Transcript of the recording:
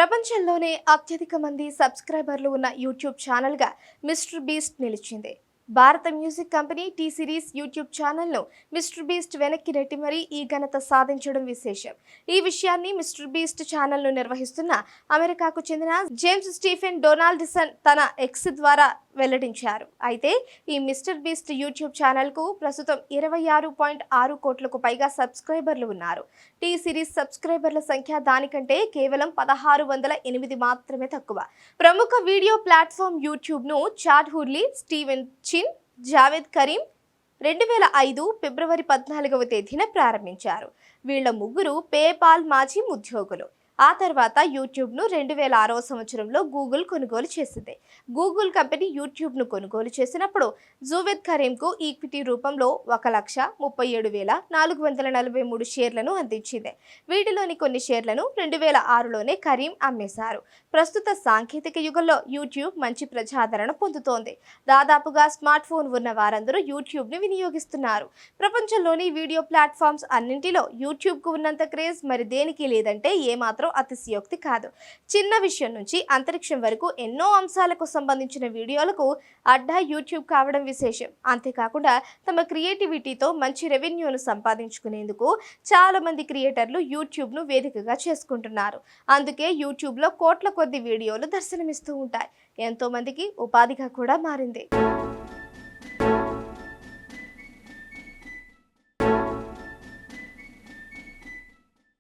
ప్రపంచంలోనే అత్యధిక మంది సబ్స్క్రైబర్లు ఉన్న యూట్యూబ్ ఛానల్గా మిస్టర్ బీస్ట్ నిలిచింది. భారత music company T series YouTube ఛానల్ను మిస్టర్ బీస్ట్ వెనక్కి నెట్టి మరీ ఈ ఘనత సాధించడం విశేషం. ఈ విషయాన్ని మిస్టర్ బీస్ట్ ఛానల్ను నిర్వహిస్తున్న అమెరికాకు చెందిన జేమ్స్ స్టీఫెన్ డొనాల్డ్సన్ తన ఎక్స్ ద్వారా వెల్లడించారు. అయితే ఈ మిస్టర్ బీస్ట్ యూట్యూబ్ ఛానల్కు ప్రస్తుతం 26.6 కోట్లకు పైగా సబ్స్క్రైబర్లు ఉన్నారు. టీ సిరీస్ సబ్స్క్రైబర్ల సంఖ్య దానికంటే కేవలం 1608 మాత్రమే తక్కువ. ప్రముఖ వీడియో ప్లాట్ఫామ్ యూట్యూబ్ను చాడ్ హుర్లీ, స్టీవెన్ చిన్, జావేద్ కరీం 2005 ఫిబ్రవరి 14వ తేదీన ప్రారంభించారు. వీళ్ల ముగ్గురు పేపాల్ మాజీ ఉద్యోగులు. ఆ తర్వాత యూట్యూబ్ను 2006వ సంవత్సరంలో గూగుల్ కొనుగోలు చేసింది. గూగుల్ కంపెనీ యూట్యూబ్ను కొనుగోలు చేసినప్పుడు జువేద్ కరీంకు ఈక్విటీ రూపంలో 1,37,443 షేర్లను అందించింది. వీటిలోని కొన్ని షేర్లను 2006లోనే కరీం అమ్మేశారు. ప్రస్తుత సాంకేతిక యుగంలో యూట్యూబ్ మంచి ప్రజాదరణ పొందుతోంది. దాదాపుగా స్మార్ట్ ఫోన్ ఉన్న వారందరూ యూట్యూబ్ని వినియోగిస్తున్నారు. ప్రపంచంలోని వీడియో ప్లాట్ఫామ్స్ అన్నింటిలో యూట్యూబ్కు ఉన్నంత క్రేజ్ మరి దేనికి లేదంటే ఏమాత్రం అతిశయోక్తి కాదు. చిన్న విషయం నుంచి అంతరిక్షం వరకు ఎన్నో అంశాలకు సంబంధించిన వీడియోలకు అడ్డా యూట్యూబ్ కావడం విశేషం. అంతేకాకుండా తమ క్రియేటివిటీతో మంచి రెవెన్యూను సంపాదించుకునేందుకు చాలా మంది క్రియేటర్లు యూట్యూబ్ను వేదికగా చేసుకుంటున్నారు. అందుకే యూట్యూబ్లో కోట్ల కొద్ది వీడియోలు దర్శనమిస్తూ ఉంటాయి. ఎంతో మందికి ఉపాధిగా కూడా మారింది.